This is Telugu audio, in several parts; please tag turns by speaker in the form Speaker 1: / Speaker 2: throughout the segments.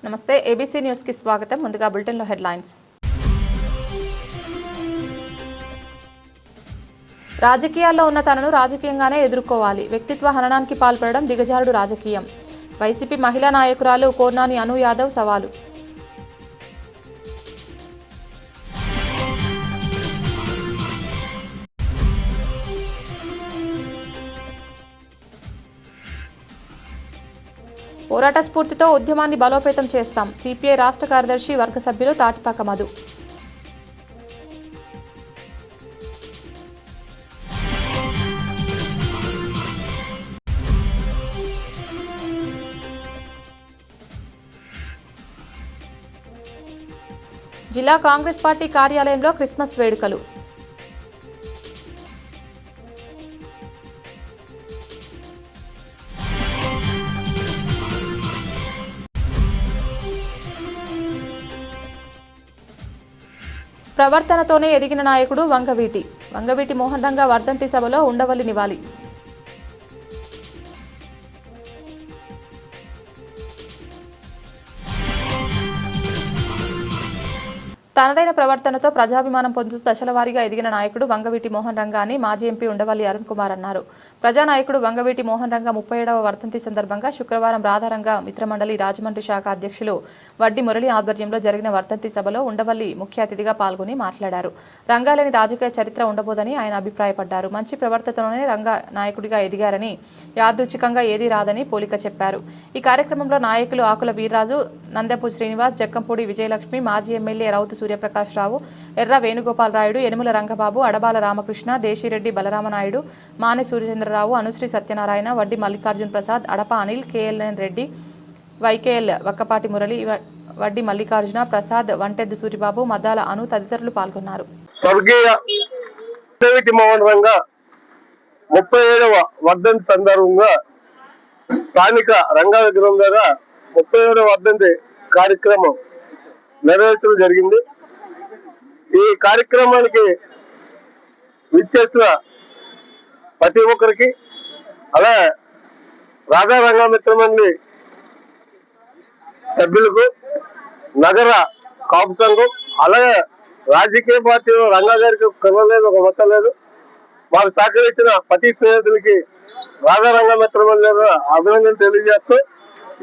Speaker 1: నమస్తే ఏబీసీ న్యూస్ కి స్వాగతం. ముందుగా బులెటిన్ లో హెడ్లైన్స్. రాజకీయాల్లో ఉన్న తనను రాజకీయంగానే ఎదుర్కోవాలి. వ్యక్తిత్వ హననానికి పాల్పడడం దిగజారుడు రాజకీయం. వైసీపీ మహిళా నాయకురాలు కోర్నాని అను యాదవ్ సవాలు. పోరాట స్ఫూర్తితో ఉద్యమాన్ని బలోపేతం చేస్తాం. సిపిఐ రాష్ట్ర కార్యదర్శి వర్గ సభ్యులు తాటిపాక మధు. జిల్లా కాంగ్రెస్ పార్టీ కార్యాలయంలో క్రిస్మస్ వేడుకలు. ప్రవర్తనతోనే ఎదిగిన నాయకుడు వంగవీటి మోహన్ రంగా వర్ధంతి సభలో ఉండవల్లి నివాళి. తనదైన ప్రవర్తనతో ప్రజాభిమానం పొందుతూ దశలవారీగా ఎదిగిన నాయకుడు వంగవీటి మోహన్ రంగా అని మాజీ ఎంపీ ఉండవల్లి అరుణ్ కుమార్ అన్నారు. ప్రజానాయకుడు వంగవీటి మోహన్ రంగా 37వ వర్ధంతి సందర్భంగా శుక్రవారం రాధారంగ మిత్రమండలి రాజమండ్రి శాఖ అధ్యక్షులు వడ్డి మురళి ఆధ్వర్యంలో జరిగిన వర్ధంతి సభలో ఉండవల్లి ముఖ్య అతిథిగా పాల్గొని మాట్లాడారు. రంగాలేని రాజకీయ చరిత్ర ఉండబోదని ఆయన అభిప్రాయపడ్డారు. మంచి ప్రవర్తనతోనే రంగా నాయకుడిగా ఎదిగారని, యాదృచ్ఛికంగా ఏదీ రాదని పోలిక చెప్పారు. ఈ కార్యక్రమంలో నాయకులు ఆకుల వీర్రాజు, నందపు శ్రీనివాస్, జక్కంపూడి విజయలక్ష్మి, మాజీ ఎమ్మెల్యే రౌతు సూర్యప్రకాష్ రావు, ఎర్ర వేణుగోపాల్ రాయుడు, యనుమల రంగబాబు, అడబాల రామకృష్ణ, దేశిరెడ్డి బలరామనాయుడు, మానె సూర్యచంద్రరావు, అనుశ్రీ సత్యనారాయణ, వడ్డి మల్లికార్జున్ ప్రసాద్, అడప అనిల్, కేఎల్ఎన్ రెడ్డి, వైకేఎల్ వక్కపాటి మురళి, వడ్డి మల్లికార్జున ప్రసాద్, వంటెద్దు సూరిబాబు, మద్దాల అను తదితరులు పాల్గొన్నారు.
Speaker 2: స్వర్గీయ వంగవీటి మోహన్ రంగా 37వ వర్ధంతి సందర్భంగా స్థానిక రంగా విగ్రహం ద్వారా 37వ వర్ధంతి కార్యక్రమం నెరవేర్చడం జరిగింది. ఈ కార్యక్రమానికి విచ్చేసిన ప్రతి ఒక్కరికి, అలా రాధా రంగా మిత్రమండలి సభ్యులకు, నగర కాపు సంఘం, అలాగే రాజకీయ పార్టీలో రంగా గారికి కొనలేదు, ఒక మొత్తం లేదు, మాకు సహకరించిన ప్రతి స్నేహితులకి రాధా రంగా మిత్రమండలి అభినందన తెలియజేస్తూ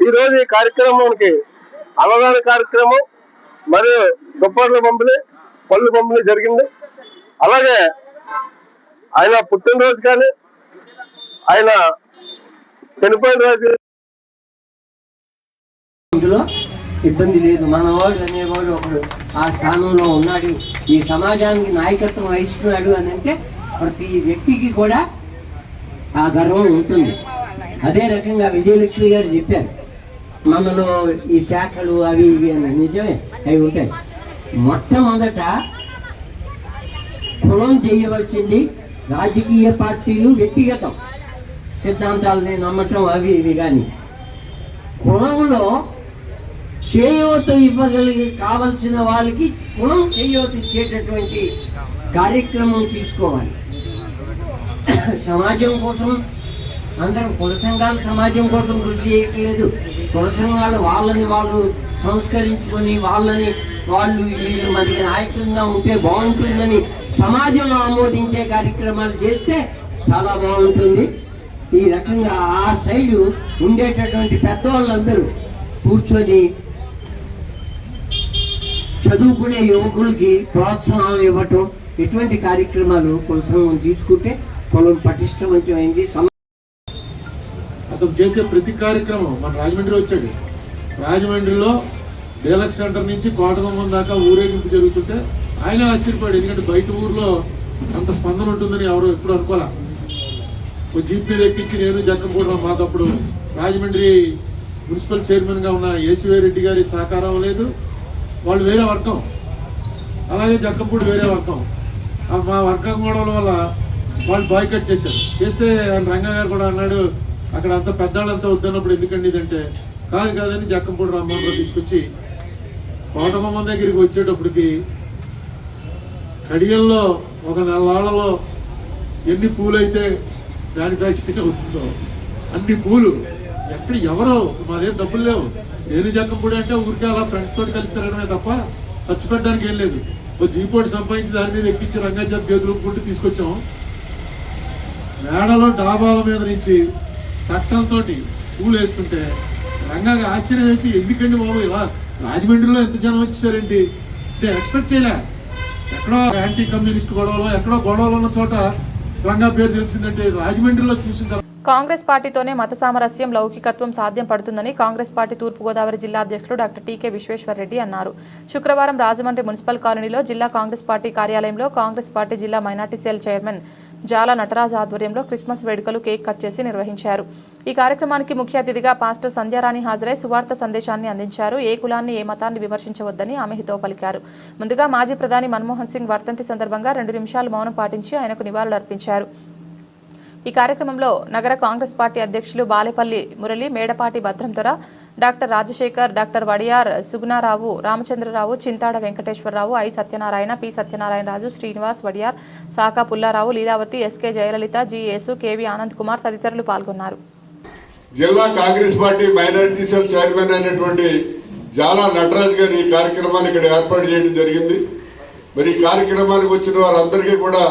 Speaker 2: ఈరోజు ఈ కార్యక్రమానికి అన్నదాన కార్యక్రమం మరియు దుప్పట్ల పంపిణీ, పళ్ళు పంపిణీ జరిగింది. అలాగే ఆయన పుట్టినరోజు కానీ ఆయన చనిపోయిన రోజు
Speaker 3: ఇందులో ఇబ్బంది లేదు. మనవాడు అనేవాడు ఒకడు ఆ స్థానంలో ఉన్నాడు, ఈ సమాజానికి నాయకత్వం వహిస్తున్నాడు అని అంటే ప్రతి వ్యక్తికి కూడా ఆ గర్వం ఉంటుంది. అదే రకంగా విజయలక్ష్మి గారు చెప్పారు, మనలో ఈ శాఖలు అవి ఇవి అని. నిజమే, అవి ఉంటాయి. మొట్టమొదట కులం చేయవలసింది రాజకీయ పార్టీలు వ్యక్తిగతం సిద్ధాంతాలని నమ్మటం అవి ఇవి, కానీ కులంలో చేయూత ఇవ్వగలిగి కావలసిన వాళ్ళకి కులం చేయూత ఇచ్చేటటువంటి కార్యక్రమం తీసుకోవాలి. సమాజం కోసం అందరం కుల సంఘాలు సమాజం కోసం కృషి చేయట్లేదు. కుల సంఘాలు వాళ్ళని వాళ్ళు సంస్కరించుకొని వాళ్ళు వీళ్ళు మనకి నాయకంగా ఉంటే బాగుంటుందని సమాజంలో ఆమోదించే కార్యక్రమాలు చేస్తే చాలా బాగుంటుంది. ఈ రకంగా ఆ సైడు ఉండేటటువంటి పెద్దవాళ్ళందరూ కూర్చొని చదువుకునే యువకులకి ప్రోత్సాహం ఇవ్వటం, ఇటువంటి కార్యక్రమాలు కుల సంఘం తీసుకుంటే కులం పటిష్టమైంది.
Speaker 4: అతను చేసే ప్రతి కార్యక్రమం, మన రాజమండ్రి వచ్చాడు, రాజమండ్రిలో డీలక్స్ సెంటర్ నుంచి కోటగుమ్మం దాకా ఊరేగింపు జరుగుతుంటే ఆయన ఆశ్చర్యపోయాడు. ఎందుకంటే బయట ఊర్లో అంత స్పందన ఉంటుందని ఎవరు ఎప్పుడు అనుకోలే. ఓ జీపీ ఎక్కించి నేను జక్కంపూడి, మాకప్పుడు రాజమండ్రి మున్సిపల్ చైర్మన్గా ఉన్న ఏసీవై రెడ్డి గారి సహకారం లేదు, వాళ్ళు వేరే వర్గం, అలాగే జక్కంపూడి వేరే వర్గం. మా వర్గం గొడవల వల్ల వాళ్ళు బాయ్కట్ చేశారు. చేస్తే రంగా గారు కూడా అన్నాడు, అక్కడ అంత పెద్దవాళ్ళంతా వద్దన్నప్పుడు ఎందుకండి ఇదంటే, కాదని జక్కంపూడి రామ్మోహన్ రావు తీసుకొచ్చి కోటగుమ్మం దగ్గరికి వచ్చేటప్పటికి కడియల్లో ఒక నెలల్లో ఎన్ని పూలైతే మ్యానుఫ్యాక్చరింగ్ అవుతుందో అన్ని పూలు ఎక్కడ ఎవరో మాదేం డబ్బులు లేవు. నేను జక్కంపూడి అంటే ఊరికే అలా ఫ్రెండ్స్ తోటి కలిసి తిరగడమే తప్ప ఖర్చు పెట్టడానికి ఏం లేదు. ఓ జీపోటి సంపాదించి దాని మీద ఎక్కించి రంగాజాతి చేతులుకుంటూ తీసుకొచ్చాం. మేడలో డాబాల మీద నుంచి కట్టలతోటి పూలు వేస్తుంటే రంగాగా ఆశ్చర్యం వేసి, ఎందుకండి బాబు ఇలా రాజమండ్రిలో ఎంత జనం వచ్చేసారేంటి అంటే ఎక్స్పెక్ట్ చేయలే. ఎక్కడో యాంటీ కమ్యూనిస్ట్ గొడవలో ఎక్కడో గొడవలు ఉన్న చోట రంగా పేరు తెలిసిందంటే రాజమండ్రిలో చూసిన.
Speaker 1: కాంగ్రెస్ పార్టీతోనే మత సామరస్యం, లౌకికత్వం సాధ్యం పడుతుందని కాంగ్రెస్ పార్టీ తూర్పుగోదావరి జిల్లా అధ్యక్షుడు డాక్టర్ టీకే విశ్వేశ్వర్రెడ్డి అన్నారు. శుక్రవారం రాజమండ్రి మున్సిపల్ కాలనీలో జిల్లా కాంగ్రెస్ పార్టీ కార్యాలయంలో కాంగ్రెస్ పార్టీ జిల్లా మైనార్టీ సెల్ చైర్మన్ జాల నటరాజ్ ఆధ్వర్యంలో క్రిస్మస్ వేడుకలు కేక్ కట్ చేసి నిర్వహించారు. ఈ కార్యక్రమానికి ముఖ్య అతిథిగా పాస్టర్ సంధ్యారాణి హాజరై సువార్త సందేశాన్ని అందించారు. ఏ కులాన్ని ఏ మతాన్ని విమర్శించవద్దని ఆమె హితవు పలికారు. ముందుగా మాజీ ప్రధాని మన్మోహన్ సింగ్ వర్ధంతి సందర్భంగా 2 నిమిషాలు మౌనం పాటించి ఆయనకు నివాళులర్పించారు. ఈ కార్యక్రమంలో నగర కాంగ్రెస్ పార్టీ అధ్యక్షులు Balepalli Murali, Medapati భద్రంతొర, doctor Rajasekhar, doctor Wadiyar Sugunarao, Ramachandra Rao, Chintada Venkateswararao, I Satyanarayana, P Satyanarayanaraju, Srinivas, Wadiyar, Saka Pullarao, Leelavathi, SK Jayalalithaa, G Yesu, KV Anand Kumar తదితరులు పాల్గొన్నారు.
Speaker 5: జిల్లా Congress party minority cell chairman అయినటువంటి జాలా నటరాజ్ గారు ఈ కార్యక్రమాన్ని ఇక్కడ ఏర్పాటు చేయడం జరిగింది. మరి ఈ కార్యక్రమానికి వచ్చిన వారందరికీ కూడా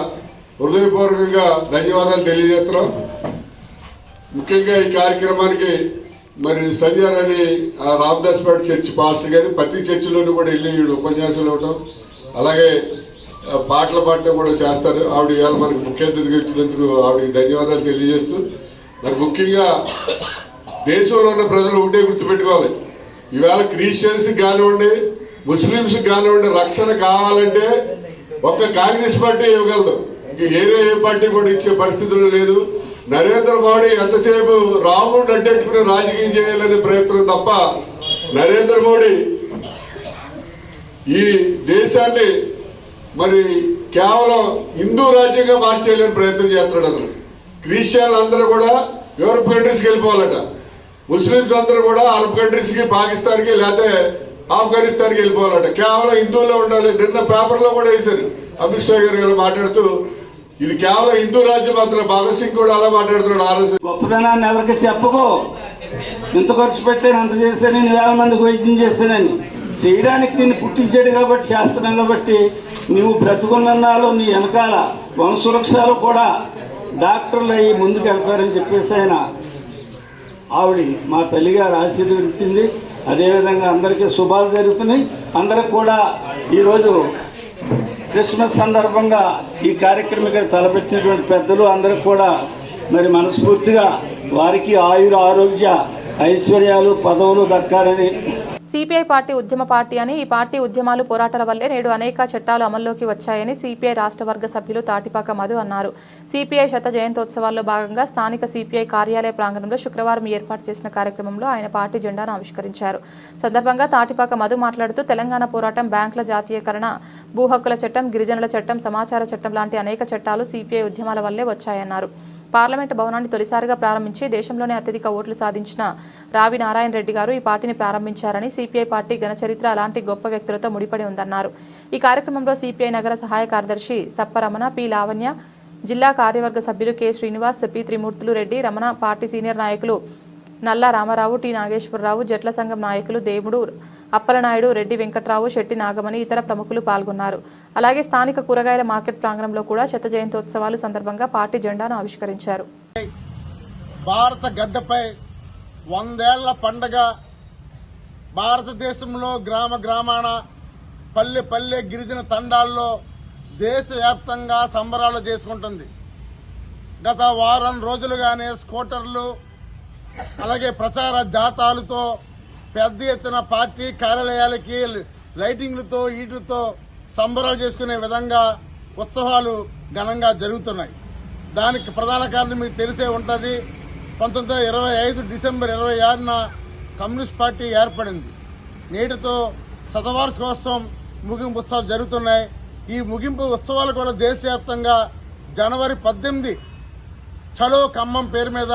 Speaker 5: హృదయపూర్వకంగా ధన్యవాదాలు తెలియజేస్తున్నాం. ముఖ్యంగా ఈ కార్యక్రమానికి మరి సంధ్యారాణి రామదాస్పేట చర్చి పాస్టర్ గారి ప్రతి చర్చిలోనూ కూడా వెళ్ళి ఉపన్యాసాలు ఇవ్వటం, అలాగే పాటలు పాడటం కూడా చేస్తారు. ఆవిడ ఇవాళ మనకు ముఖ్య అతిథిగా ఇచ్చినందుకు ఆవిడకి ధన్యవాదాలు తెలియజేస్తూ, మరి ముఖ్యంగా దేశంలో ఉన్న ప్రజలు ఒకటే గుర్తుపెట్టుకోవాలి, ఇవాళ క్రిస్టియన్స్కి కానివ్వండి, ముస్లిమ్స్కి కానివ్వండి, రక్షణ కావాలంటే ఒక్క కాంగ్రెస్ పార్టీ ఇవ్వగలదు. ఇంక ఏ పార్టీ కూడా ఇచ్చే పరిస్థితులు లేదు. నరేంద్ర మోడీ ఎంతసేపు రాముడు అడ్డెట్టుకుని రాజకీయం చేయాలనే ప్రయత్నం తప్ప నరేంద్ర మోడీ ఈ దేశాన్ని మరి కేవలం హిందూ రాజ్యంగా మార్చేయాలని ప్రయత్నం చేస్తున్నాడు. అతను క్రిస్టియన్లు అందరూ కూడా యూరప్ కంట్రీస్కి వెళ్ళిపోవాలట, ముస్లిమ్స్ అందరూ కూడా అరబ్ కంట్రీస్కి, పాకిస్తాన్కి లేకపోతే ఆఫ్ఘనిస్తాన్కి వెళ్ళిపోవాలట, కేవలం హిందువుల్లో ఉండాలి. నిన్న పేపర్లో కూడా వేశారు అమిత్ షా గారు మాట్లాడుతూ, ఇది కేవలం హిందూ రాజ్యం మాత్రం. భగత్ సింగ్ కూడా అలా మాట్లాడుతున్నాడు. ఆర్ఎస్ఎస్
Speaker 6: గొప్పదనాన్ని ఎవరికి చెప్పుకో, ఇంత ఖర్చు పెట్టాను, అంత చేశాను, 1,000 మందికి వైద్యం చేశానని చేయడానికి నిన్ను పుట్టించాడు కాబట్టి, శాస్త్రంలో బట్టి నువ్వు బ్రతుకున్నాలో నీ వెనకాల వంశవృక్షాలు కూడా డాక్టర్లు అయ్యి ముందుకు వెళ్తారని చెప్పేసి ఆవిడ మా తల్లిగారు ఆశీర్వదించింది. అదేవిధంగా అందరికీ శుభాలు జరుగుతున్నాయి. అందరికి కూడా ఈరోజు క్రిస్మస్ సందర్భంగా ఈ కార్యక్రమం తలపెట్టినటువంటి పెద్దలు అందరికి కూడా మరి మనస్ఫూర్తిగా వారికి ఆయుర ఆరోగ్య ఐశ్వర్యాలు పదవులు దక్కాలని.
Speaker 1: సిపిఐ పార్టీ ఉద్యమ పార్టీ అని, ఈ పార్టీ ఉద్యమాలు పోరాటాల వల్లే నేడు అనేక చట్టాలు అమల్లోకి వచ్చాయని సిపిఐ రాష్ట్ర వర్గ సభ్యులు తాటిపాక మధు అన్నారు. సిపిఐ శత జయంతోత్సవాల్లో భాగంగా స్థానిక సిపిఐ కార్యాలయ ప్రాంగణంలో శుక్రవారం ఏర్పాటు చేసిన కార్యక్రమంలో ఆయన పార్టీ జెండాను ఆవిష్కరించారు. సందర్భంగా తాటిపాక మధు మాట్లాడుతూ, తెలంగాణ పోరాటం, బ్యాంకుల జాతీయకరణ, భూ హక్కుల చట్టం, గిరిజనుల చట్టం, సమాచార చట్టం లాంటి అనేక చట్టాలు సిపిఐ ఉద్యమాల వల్లే వచ్చాయన్నారు. పార్లమెంటు భవనాన్ని తొలిసారిగా ప్రారంభించి దేశంలోనే అత్యధిక ఓట్లు సాధించిన రావి నారాయణ రెడ్డి గారు ఈ పార్టీని ప్రారంభించారని, సిపిఐ పార్టీ ఘనచరిత్ర అలాంటి గొప్ప వ్యక్తులతో ముడిపడి ఉందన్నారు. ఈ కార్యక్రమంలో సిపిఐ నగర సహాయ కార్యదర్శి సప్పరమణ, పి లావణ్య, జిల్లా కార్యవర్గ సభ్యులు కె శ్రీనివాస్, పి త్రిమూర్తులు రెడ్డి, రమణ, పార్టీ సీనియర్ నాయకులు నల్ల రామారావు, టి నాగేశ్వరరావు, జట్ల సంఘం నాయకులు దేవుడు, అప్పలనాయుడు, రెడ్డి వెంకట్రావు, శెట్టి నాగమణి, ఇతర ప్రముఖులు పాల్గొన్నారు. అలాగే స్థానిక కూరగాయల మార్కెట్ ప్రాంగణంలో కూడా శత జయంతోత్సవాలు సందర్భంగా పార్టీ జెండాను ఆవిష్కరించారు.
Speaker 7: భారత గడ్డపై 100 ఏళ్ల పండగ భారతదేశంలో గ్రామ గ్రామాన, పల్లె పల్లె, గిరిజన తండాల్లో దేశవ్యాప్తంగా సంబరాలు చేసుకుంటుంది. గత వారం రోజులుగానే స్కూటర్లు, అలాగే ప్రచార జాతాలతో పెద్ద ఎత్తున పార్టీ కార్యాలయాలకి లైటింగ్లతో వీటితో సంబరాలు చేసుకునే విధంగా ఉత్సవాలు ఘనంగా జరుగుతున్నాయి. దానికి ప్రధాన కారణం మీకు తెలిసే ఉంటుంది. 1925 డిసెంబర్ 26న కమ్యూనిస్ట్ పార్టీ ఏర్పడింది. నేటితో శతవార్షికోత్సవం ముగింపు ఉత్సవాలు జరుగుతున్నాయి. ఈ ముగింపు ఉత్సవాలు కూడా దేశవ్యాప్తంగా జనవరి 18 చలో ఖమ్మం పేరు మీద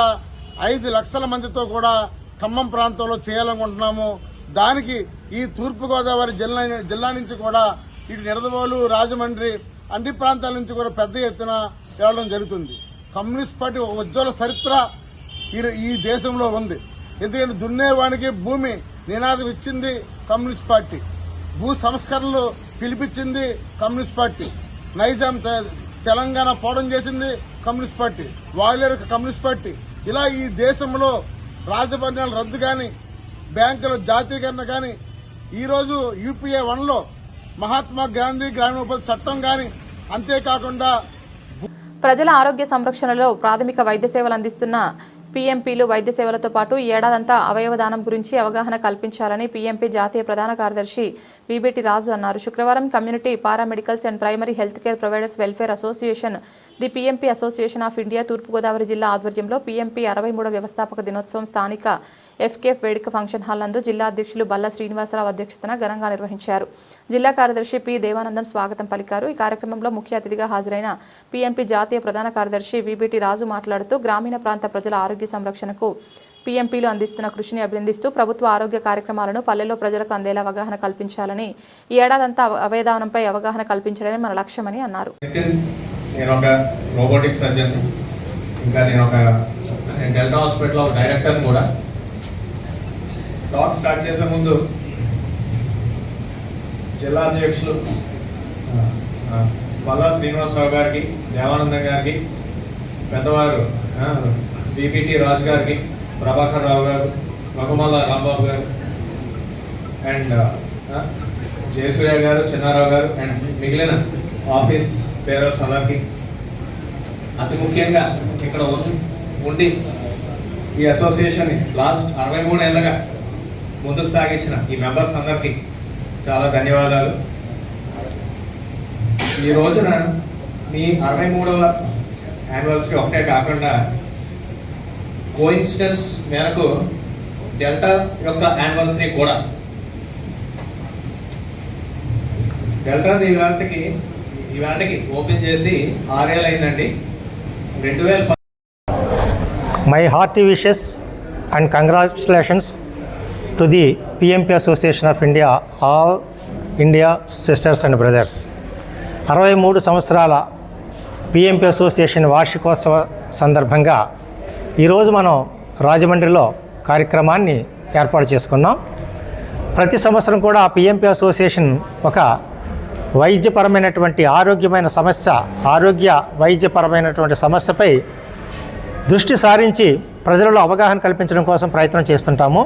Speaker 7: 5 లక్షల మందితో కూడా ఖమ్మం ప్రాంతంలో చేయాలనుకుంటున్నాము. దానికి ఈ తూర్పుగోదావరి జిల్లా నుంచి కూడా ఇటు నిడదవోలు, రాజమండ్రి అన్ని ప్రాంతాల నుంచి కూడా పెద్ద ఎత్తున వెళ్ళడం జరుగుతుంది. కమ్యూనిస్ట్ పార్టీ ఒక ఉజ్వల చరిత్ర ఈ దేశంలో ఉంది. ఎందుకంటే దున్నేవానికి భూమి నినాదం ఇచ్చింది కమ్యూనిస్ట్ పార్టీ, భూ సంస్కరణలు పిలిపించింది కమ్యూనిస్ట్ పార్టీ, నైజాం తెలంగాణ పోవడం చేసింది కమ్యూనిస్ట్ పార్టీ, వాయులేరు కమ్యూనిస్ట్ పార్టీ. ఇలా ఈ దేశంలో రాజభరణాలు రద్దు కానీ, బ్యాంకుల జాతీయకరణ కానీ, ఈరోజు యూపీఏ 1లో మహాత్మా గాంధీ గ్రామీణ ఉపాధి చట్టం కానీ, అంతేకాకుండా
Speaker 1: ప్రజల ఆరోగ్య సంరక్షణలో ప్రాథమిక వైద్య సేవలు అందిస్తున్న పీఎంపీలు వైద్య సేవలతో పాటు ఈ ఏడాదంతా అవయవదానం గురించి అవగాహన కల్పించాలని పీఎంపీ జాతీయ ప్రధాన కార్యదర్శి బీబీటీ రాజు అన్నారు. శుక్రవారం community paramedicals and primary health care providers welfare association, the PMP association of India తూర్పుగోదావరి జిల్లా ఆధ్వర్యంలో పీఎంపీ 63వ వ్యవస్థాపక దినోత్సవం స్థానిక ఎఫ్కేఎఫ్ వేడుక ఫంక్షన్ హాల్ నందు జిల్లా అధ్యక్షులు బల్లా శ్రీనివాసరావు అధ్యక్షతన ఘనంగా నిర్వహించారు. జిల్లా కార్యదర్శి పి దేవానందం స్వాగతం పలికారు. ఈ కార్యక్రమంలో ముఖ్య అతిథిగా హాజరైన పీఎంపీ జాతీయ ప్రధాన కార్యదర్శి బీబీటీ రాజు మాట్లాడుతూ గ్రామీణ ప్రాంత ప్రజల ఆరోగ్య సంరక్షణకు పీఎంపీలు అందిస్తున్న కృషిని అభినందిస్తూ ప్రభుత్వ ఆరోగ్య కార్యక్రమాలను పల్లెల్లో ప్రజలకు అందేలా అవగాహన కల్పించాలని, ఈ ఏడాదంతా అవయదానంపై అవగాహన కల్పించడమే మన లక్ష్యమని అన్నారు.
Speaker 8: నేను ఒక రోబోటిక్ సర్జన్, ఇంకా నేను డెల్టా హాస్పిటల్ ఆఫ్ డైరెక్టర్ కూడా. టాక్ స్టార్ట్ చేసే ముందు జిల్లా అధ్యక్షులు బల్లా శ్రీనివాసరావు గారికి, దేవానందం గారికి, పెద్దవారు బీపీటీ రాజు గారికి, ప్రభాకర్ రావు గారు, మగమల్ల రాంబాబు గారు, అండ్ జయసూర్య గారు, చిన్నారావు గారు, అండ్ మిగిలిన ఆఫీస్ పేరర్స్ అందరికి, అతి ముఖ్యంగా ఇక్కడ ఉండి ఈ అసోసియేషన్ లాస్ట్ 63 ఏళ్ళగా ముందుకు సాగించిన ఈ మెంబర్స్ అందరికీ చాలా ధన్యవాదాలు. ఈ రోజున మీ 63వ యానివర్సరీ ఒకటే కాకుండా కోఇన్సిడెన్స్ మేరకు డెల్టా యొక్క యానివర్సరీ కూడా. డెల్టా ఇవాళకి ఓపెన్ చేసి 6 ఏళ్ళు అయిందండి. 2010.
Speaker 9: My hearty wishes and congratulations to the PMP Association of India, all India sisters and brothers. 63 సంవత్సరాల పిఎంపీ అసోసియేషన్ వార్షికోత్సవ సందర్భంగా ఈరోజు మనం రాజమండ్రిలో కార్యక్రమాన్ని ఏర్పాటు చేసుకున్నాం. ప్రతి సంవత్సరం కూడా పిఎంపీ అసోసియేషన్ ఒక వైద్యపరమైనటువంటి వైద్యపరమైనటువంటి సమస్యపై దృష్టి సారించి ప్రజలలో అవగాహన కల్పించడం కోసం ప్రయత్నం చేస్తుంటాము.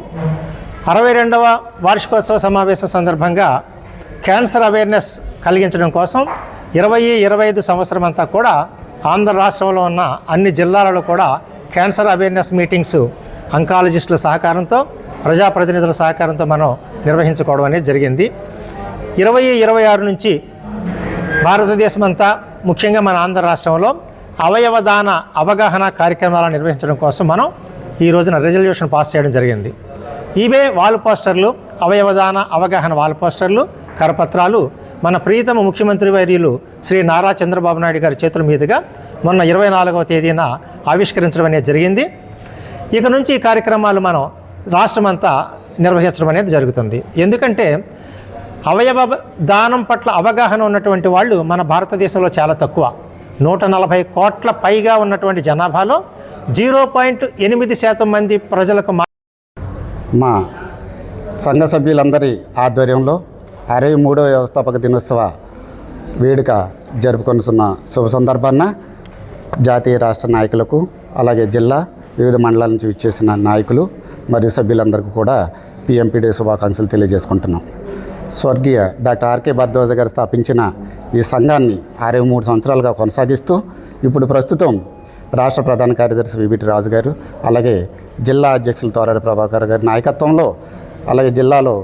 Speaker 9: 62వ వార్షికోత్సవ సమావేశం సందర్భంగా క్యాన్సర్ అవేర్నెస్ కలిగించడం కోసం 20-25 సంవత్సరం అంతా కూడా ఆంధ్ర రాష్ట్రంలో ఉన్న అన్ని జిల్లాలలో కూడా క్యాన్సర్ అవేర్నెస్ మీటింగ్స్ అంకాలజిస్టుల సహకారంతో, ప్రజాప్రతినిధుల సహకారంతో మనం నిర్వహించుకోవడం అనేది జరిగింది. 2026 నుంచి భారతదేశం అంతా, ముఖ్యంగా మన ఆంధ్ర రాష్ట్రంలో అవయవదాన అవగాహన కార్యక్రమాలను నిర్వహించడం కోసం మనం ఈ రోజున రెజల్యూషన్ పాస్ చేయడం జరిగింది. ఇవే వాల్ పోస్టర్లు, అవయవదాన అవగాహన వాల్ పోస్టర్లు, కరపత్రాలు మన ప్రియతమ ముఖ్యమంత్రి వర్యులు శ్రీ నారా చంద్రబాబు నాయుడు గారి చేతుల మీదుగా మొన్న 24వ తేదీన ఆవిష్కరించడం అనేది జరిగింది. ఇక నుంచి ఈ కార్యక్రమాలు మనం రాష్ట్రమంతా నిర్వహించడం అనేది జరుగుతుంది. ఎందుకంటే అవయవ దానం పట్ల అవగాహన ఉన్నటువంటి వాళ్ళు మన భారతదేశంలో చాలా తక్కువ. 140 కోట్ల పైగా ఉన్నటువంటి జనాభాలో 0.8% మంది ప్రజలకు
Speaker 10: మా సంఘ సభ్యులందరి ఆధ్వర్యంలో 63వ వ్యవస్థాపక దినోత్సవ వేడుక జరుపుకొనుతున్న శుభ సందర్భాన జాతీయ రాష్ట్ర నాయకులకు, అలాగే జిల్లా వివిధ మండలాల నుంచి విచ్చేసిన నాయకులు మరియు సభ్యులందరికీ కూడా పిఎంపీ డే శుభాకాంక్షలు తెలియజేసుకుంటున్నాం. స్వర్గీయ డాక్టర్ ఆర్కే భరద్వాజ గారు స్థాపించిన ఈ సంఘాన్ని 63 సంవత్సరాలుగా కొనసాగిస్తూ ఇప్పుడు ప్రస్తుతం రాష్ట్ర ప్రధాన కార్యదర్శి బీబీటీ రాజు గారు, అలాగే జిల్లా అధ్యక్షులు తోరాడి ప్రభాకర్ గారి నాయకత్వంలో, అలాగే జిల్లాలో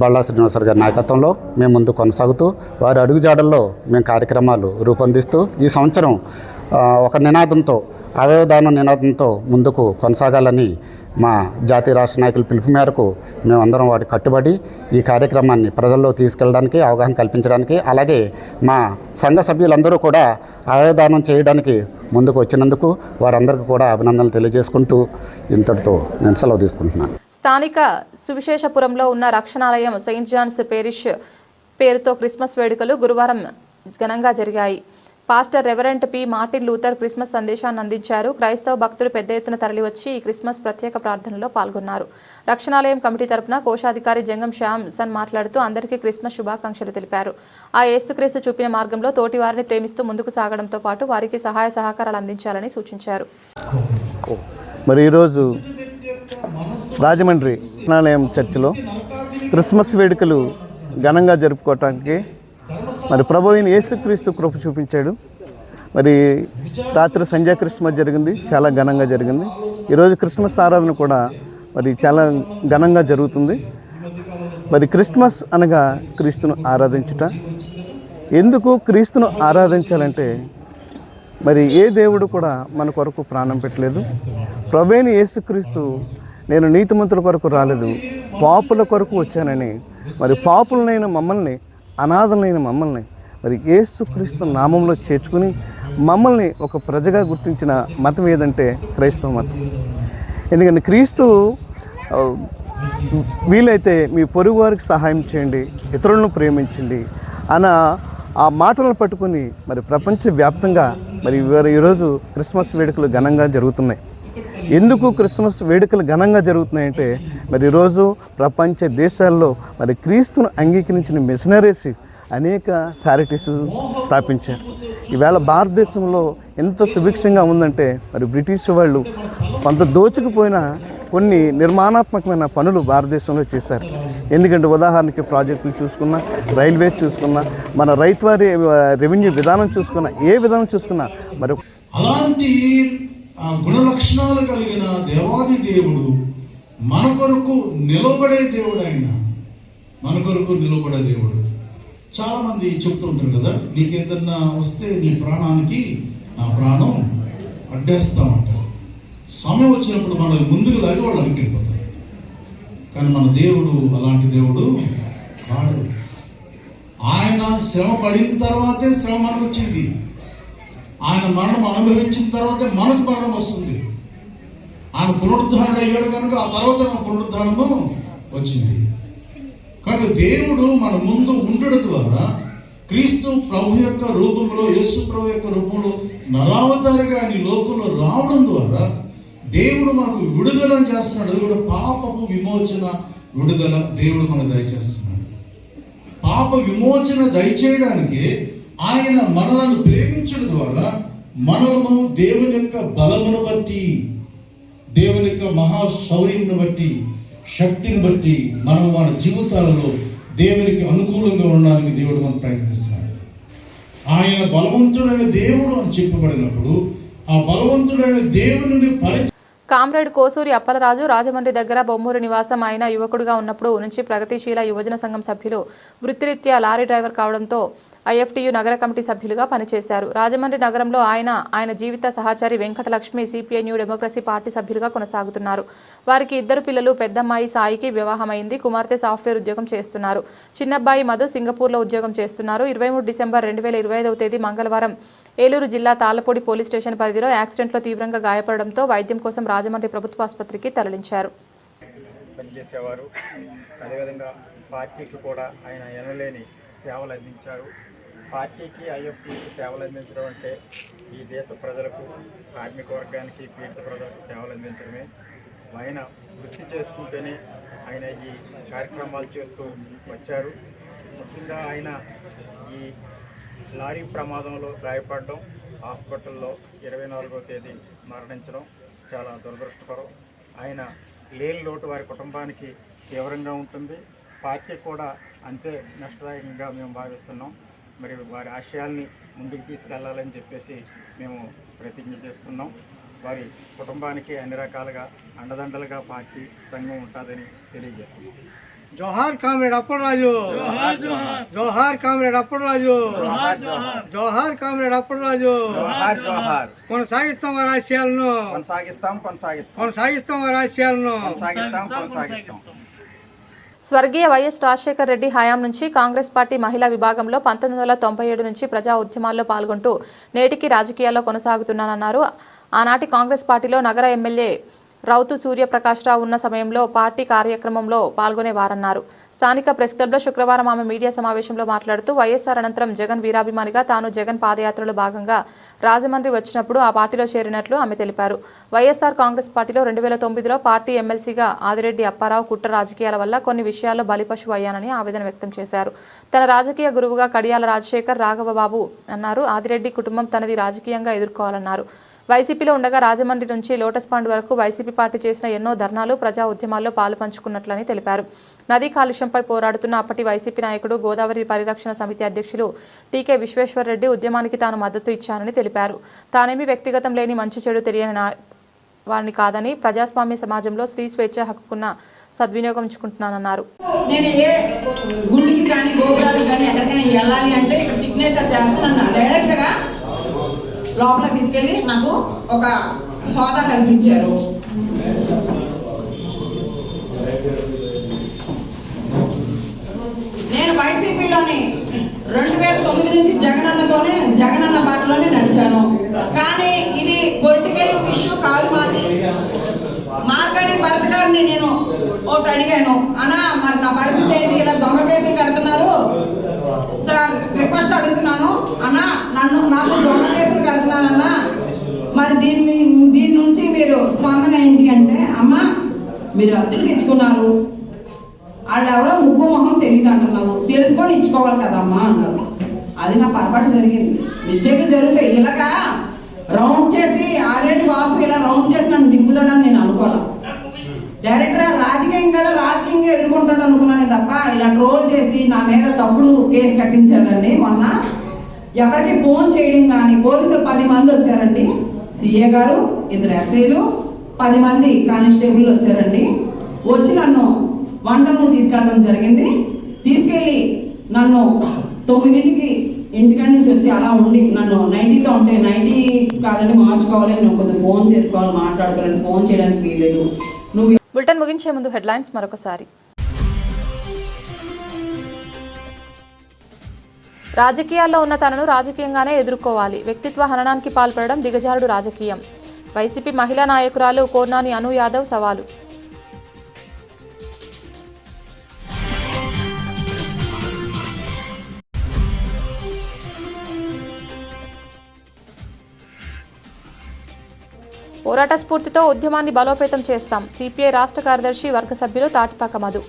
Speaker 10: బల్లా శ్రీనివాసరావు గారి నాయకత్వంలో మేము ముందు కొనసాగుతూ వారి అడుగుజాడల్లో మేము కార్యక్రమాలు రూపొందిస్తూ ఈ సంవత్సరం ఒక నినాదంతో, అవయవదానం నినాదంతో ముందుకు కొనసాగాలని మా జాతీయ రాష్ట్ర నాయకుల పిలుపు మేరకు మేమందరం వాటి కట్టుబడి ఈ కార్యక్రమాన్ని ప్రజల్లో తీసుకెళ్ళడానికి, అవగాహన కల్పించడానికి, అలాగే మా సంఘ సభ్యులందరూ కూడా అవయవదానం చేయడానికి ముందుకు వచ్చినందుకు వారందరికీ కూడా అభినందనలు తెలియజేసుకుంటూ ఇంతటితో నేను సెలవు తీసుకుంటున్నాను.
Speaker 1: స్థానిక సువిశేషపురంలో ఉన్న రక్షణాలయం సెయింట్ జాన్స్ పేరిష్ పేరుతో క్రిస్మస్ వేడుకలు గురువారం ఘనంగా జరిగాయి. Pastor reverent P Martin Luther Christmas సందేశాన్ని అందించారు. క్రైస్తవ భక్తులు పెద్ద ఎత్తున తరలివచ్చి ఈ క్రిస్మస్ ప్రత్యేక ప్రార్థనలో పాల్గొన్నారు. రక్షణాలయం కమిటీ తరపున కోశాధికారి జంగం శ్యామ్ సన్ మాట్లాడుతూ అందరికీ క్రిస్మస్ శుభాకాంక్షలు తెలిపారు. ఆ యేసుక్రీస్తు చూపిన మార్గంలో తోటి వారిని ప్రేమిస్తూ ముందుకు సాగడంతో పాటు వారికి సహాయ సహకారాలు అందించాలని సూచించారు.
Speaker 11: మరి ఈరోజు రాజమండ్రి రక్షణాలయం చర్చిలో క్రిస్మస్ వేడుకలు ఘనంగా జరుపుకోవటానికి మరి ప్రభు అయిన యేసుక్రీస్తు కృప చూపించాడు. మరి రాత్రి సంధ్యా క్రిస్మస్ జరిగింది, చాలా ఘనంగా జరిగింది. ఈరోజు క్రిస్మస్ ఆరాధన కూడా మరి చాలా ఘనంగా జరుగుతుంది. మరి క్రిస్మస్ అనగా క్రీస్తును ఆరాధించుట. ఎందుకు క్రీస్తును ఆరాధించాలంటే మరి ఏ దేవుడు కూడా మన కొరకు ప్రాణం పెట్టలేదు. ప్రభు అయిన యేసుక్రీస్తు నేను నీతిమంతుల కొరకు రాలేదు, పాపుల కొరకు వచ్చానని, మరి పాపులనైన మమ్మల్ని, అనాథలైన మమ్మల్ని మరి యేసుక్రీస్తు నామంలో చేర్చుకుని మమ్మల్ని ఒక ప్రజగా గుర్తించిన మతం ఏదంటే క్రైస్తవ మతం. ఎందుకంటే క్రీస్తు వీలైతే మీ పొరుగు వారికి సహాయం చేయండి, ఇతరులను ప్రేమించండి అన్న ఆ మాటలను పట్టుకుని మరి ప్రపంచవ్యాప్తంగా మరి ఈరోజు క్రిస్మస్ వేడుకలు ఘనంగా జరుగుతున్నాయి. ఎందుకు క్రిస్మస్ వేడుకలు ఘనంగా జరుగుతున్నాయంటే మరి ఈరోజు ప్రపంచ దేశాల్లో మరి క్రీస్తును అంగీకరించిన మిషనరీస్ అనేక చారిటీస్ స్థాపించారు. ఈవేళ భారతదేశంలో ఎంత సుభిక్షంగా ఉందంటే మరి బ్రిటిష్ వాళ్ళు కొంత దోచుకుపోయిన కొన్ని నిర్మాణాత్మకమైన పనులు భారతదేశంలో చేశారు. ఎందుకంటే ఉదాహరణకి ప్రాజెక్టులు చూసుకున్నా, రైల్వే చూసుకున్నా, మన రైతువారి రెవెన్యూ విధానం చూసుకున్నా, ఏ విధానం చూసుకున్నా మరి
Speaker 12: అలాంటి గుణ లక్షణాలు కలిగిన దేవాది దేవుడు మన కొరకు నిలబడే దేవుడు. ఆయన మన కొరకు నిలబడే దేవుడు. చాలా మంది చెప్తూ ఉంటారు కదా, నీకేదన్నా వస్తే నీ ప్రాణానికి నా ప్రాణం అడ్డేస్తామంటారు. సమయం వచ్చినప్పుడు మనల్ని ముందుకు లాగి వాళ్ళు అరికెళ్ళిపోతారు. కానీ మన దేవుడు అలాంటి దేవుడు కాడు. ఆయన శ్రమ పడిన తర్వాతే శ్రమ మనకు వచ్చింది. ఆయన మరణం అనుభవించిన తర్వాతే మనకు మరణం వస్తుంది. ఆయన పునరుద్ధరణ అయ్యాడు కనుక ఆ తర్వాత మన పునరుద్ధరణము వచ్చింది. కనుక దేవుడు మన ముందు ఉండడం ద్వారా క్రీస్తు ప్రభు యొక్క రూపంలో, యేసు ప్రభు యొక్క రూపంలో నరావతారిగా ఈ లోకంలో రావడం ద్వారా దేవుడు మనకు విడుదల చేస్తున్నాడు. అది కూడా పాపపు విమోచన విడుదల దేవుడు మనకు దయచేస్తున్నాడు. పాప విమోచన దయచేయడానికి ఆయన మనలను ప్రేమించడం ద్వారా మనము దేవుని యొక్క బలమును బట్టి, దేవుని యొక్క మహాశౌర్యమును బట్టి, శక్తిని బట్టి మనం మన జీవితాలలో దేవునికి అనుకూలంగా ఉండడానికి దేవుడు మనం ప్రయత్నిస్తున్నాడు. ఆయన బలవంతుడైన దేవుడు అని చెప్పబడినప్పుడు ఆ బలవంతుడైన దేవుని
Speaker 1: కామ్రేడ్ కోసూరి అప్పలరాజు రాజమండ్రి దగ్గర బొమ్మూరు నివాసం ఆయన యువకుడుగా ఉన్నప్పుడు నుంచి ప్రగతిశీల యువజన సంఘం సభ్యులు, వృత్తిరీత్యా లారీ డ్రైవర్ కావడంతో ఐఎఫ్టియు నగర కమిటీ సభ్యులుగా పనిచేశారు. రాజమండ్రి నగరంలో ఆయన జీవిత సహచరి Venkatalakshmi CPI new democracy party సభ్యులుగా కొనసాగుతున్నారు. వారికి 2 పిల్లలు. పెద్దమ్మాయి సాయికి వివాహమైంది. కుమార్తె సాఫ్ట్వేర్ ఉద్యోగం చేస్తున్నారు. చిన్నబ్బాయి మధు సింగపూర్లో ఉద్యోగం చేస్తున్నారు. 23 డిసెంబర్ 2025వ తేదీ మంగళవారం ఏలూరు జిల్లా తాళ్లపూడి పోలీస్ స్టేషన్ పరిధిలో యాక్సిడెంట్లో తీవ్రంగా గాయపడడంతో వైద్యం కోసం రాజమండ్రి ప్రభుత్వ ఆసుపత్రికి తరలించారు.
Speaker 13: పనిచేసేవారు. అదేవిధంగా పార్టీకి కూడా ఆయన ఎనలేని సేవలు అందించారు. పార్టీకి ఐఎఫ్టీకి సేవలు అందించడం అంటే ఈ దేశ ప్రజలకు, కార్మిక వర్గానికి, పీడిత ప్రజలకు సేవలు అందించడమే. ఆయన వృత్తి చేసుకుంటూనే ఆయన ఈ కార్యక్రమాలు చేస్తూ వచ్చారు. ముఖ్యంగా ఆయన ఈ లారీ ప్రమాదంలో గాయపడడం, హాస్పిటల్లో 24వ తేదీ మరణించడం చాలా దురదృష్టకరం. ఆయన లేని లోటు వారి కుటుంబానికి తీవ్రంగా ఉంటుంది. పార్టీ కూడా అంతే నష్టదాయకంగా మేము భావిస్తున్నాం. మరి వారి ఆశయాల్ని ముందుకు తీసుకెళ్లాలని చెప్పేసి మేము ప్రతిజ్ఞ చేస్తున్నాం. వారి కుటుంబానికి అన్ని రకాలుగా అండదండలుగా పార్టీ సంఘం ఉంటుందని తెలియజేస్తున్నాం.
Speaker 14: జోహార్ కామ్రేడ్ అప్పలరాజు, జోహార్ కామ్రేడ్ అప్పలరాజు, జోహార్ కామ్రేడ్ అప్పలరాజు. కొనసాగిస్తాం వారి ఆశయాలను, కొనసాగిస్తాం వారి ఆశయాలను.
Speaker 1: స్వర్గీయ వైఎస్ రాజశేఖర్ రెడ్డి హయాం నుంచి కాంగ్రెస్ పార్టీ మహిళా విభాగంలో 1997 నుంచి ప్రజా ఉద్యమాల్లో పాల్గొంటూ నేటికి రాజకీయాల్లో కొనసాగుతున్నానన్నారు. ఆనాటి కాంగ్రెస్ పార్టీలో నగర ఎమ్మెల్యే రౌతు సూర్యప్రకాశ్రావు ఉన్న సమయంలో పార్టీ కార్యక్రమంలో పాల్గొనేవారన్నారు. స్థానిక ప్రెస్ క్లబ్లో శుక్రవారం ఆమె మీడియా సమావేశంలో మాట్లాడుతూ వైఎస్ఆర్ అనంతరం జగన్ వీరాభిమానిగా తాను జగన్ పాదయాత్రలో భాగంగా రాజమండ్రి వచ్చినప్పుడు ఆ పార్టీలో చేరినట్లు ఆమె తెలిపారు. వైఎస్ఆర్ కాంగ్రెస్ పార్టీలో 2009లో పార్టీ ఎమ్మెల్సీగా ఆదిరెడ్డి అప్పారావు కుట్ర రాజకీయాల వల్ల కొన్ని విషయాల్లో బలిపశువు అయ్యానని ఆవేదన వ్యక్తం చేశారు. తన రాజకీయ గురువుగా కడియాల రాజశేఖర్ రాఘవబాబు అన్నారు. ఆదిరెడ్డి కుటుంబం తనది రాజకీయంగా ఎదుర్కోవాలన్నారు. వైసీపీలో ఉండగా రాజమండ్రి నుంచి లోటస్ పాండ్ వరకు వైసీపీ పార్టీ చేసిన ఎన్నో ధర్నాలు ప్రజా ఉద్యమాల్లో పాలు పంచుకున్నట్లని తెలిపారు. నదీ కాలుష్యంపై పోరాడుతున్న అప్పటి వైసీపీ నాయకుడు గోదావరి పరిరక్షణ సమితి అధ్యక్షులు టీకే విశ్వేశ్వరరెడ్డి ఉద్యమానికి తాను మద్దతు ఇచ్చానని తెలిపారు. తానేమి వ్యక్తిగతం లేని మంచి చెడు తెలియని వారిని కాదని ప్రజాస్వామ్య సమాజంలో స్త్రీ స్వేచ్ఛ హక్కున్న సద్వినియోగించుకుంటున్నానన్నారు.
Speaker 15: నేను ఏ గుండెకి కానీ గోపురాలకు కానీ ఎక్కడికైనా వెళ్ళాలి అంటే ఇక్కడ సిగ్నేచర్ చేస్తానన్నా డైరెక్ట్గా లోపల తీసుకెళ్ళి నాకు ఒక హోదా కల్పించారు. నేను వైసీపీలోని 2009 నుంచి జగనన్న బాటలోనే నడిచాను. కానీ ఇది పొలిటికల్ ఇష్యూ కాదు మాది. మార్కాని భరత్ గారిని నేను ఒకటి అడిగాను, అన్నా మరి నా పరిస్థితి ఏంటి, ఇలా దొంగ కేసులు కడుతున్నారు సార్, రిక్వెస్ట్ అడుగుతున్నాను అన్నా, నాకు దొంగ కేసులు కడుతున్నానన్నా, మరి దీని నుంచి మీరు స్పందన ఏంటి అంటే, అమ్మా మీరు అద్దెలకు ఇచ్చుకున్నారు, వాళ్ళు ఎవరో ముగ్గు మొహం తెలియదు అంటున్నావు, తెలుసుకొని ఇచ్చుకోవాలి కదమ్మా అన్నారు. అది నా పొరపాటు జరిగింది. మిస్టేక్లు జరుగుతాయి. ఇలాగా రౌండ్ చేసి ఆల్రెడీ వాసు ఇలా రౌండ్ చేసి నన్ను దింపుతాడని నేను అనుకోను. డైరెక్ట్గా రాజకీయం కదా, రాజకీయంగా ఎదుర్కొంటాడు అనుకున్నానే తప్ప ఇలా ట్రోల్ చేసి నా మీద తప్పుడు కేసు కట్టించాడండి. మొన్న ఎవరికి ఫోన్ చేయడం కానీ పోలీసులు 10 మంది వచ్చారండి. సిఏ గారు, 2 ఎస్ఐలు, 10 మంది కానిస్టేబుల్ వచ్చారండి. వచ్చి నన్ను వంటను తీసుకెళ్ళడం జరిగింది. తీసుకెళ్ళి నన్ను 9ంటికి ఇంటికాడ నుంచి వచ్చి అలా ఉండి నన్ను 90తో ఉంటే 90 కాదని మార్చుకోవాలని నేను కొద్దిగా ఫోన్ చేసుకోవాలి, మాట్లాడుకోవాలని ఫోన్ చేయడానికి వీలేదు.
Speaker 1: బులెటిన్ ముగించే ముందు హెడ్లైన్స్ మరొకసారి. రాజకీయాల్లో ఉన్న తనను రాజకీయంగానే ఎదుర్కోవాలి. వ్యక్తిత్వ హననానికి పాల్పడడం దిగజారుడు రాజకీయం. వైసీపీ మహిళా నాయకురాలు కోర్నాని అను యాదవ్ సవాలు. పోరాట స్ఫూర్తితో ఉద్యమాన్ని బలోపేతం చేస్తాం. సిపిఐ రాష్ట్ర కార్యదర్శి వర్గ సభ్యులు తాటిపాక మధు.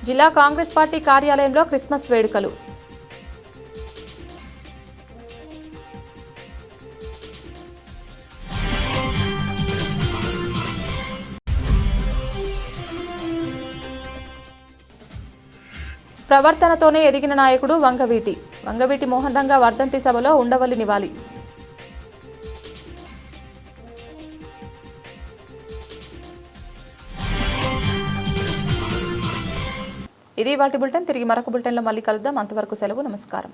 Speaker 1: జిల్లా కాంగ్రెస్ పార్టీ కార్యాలయంలో క్రిస్మస్ వేడుకలు. ప్రవర్తనతోనే ఎదిగిన నాయకుడు వంగవీటి మోహన్ రంగా వర్ధంతి సభలో ఉండవల్లి నివాళి. ఇది ఇవాల్టి బులెటిన్. తిరిగి మరొక బులెటిన్లో మళ్ళీ కలుద్దాం. అంతవరకు సెలవు. నమస్కారం.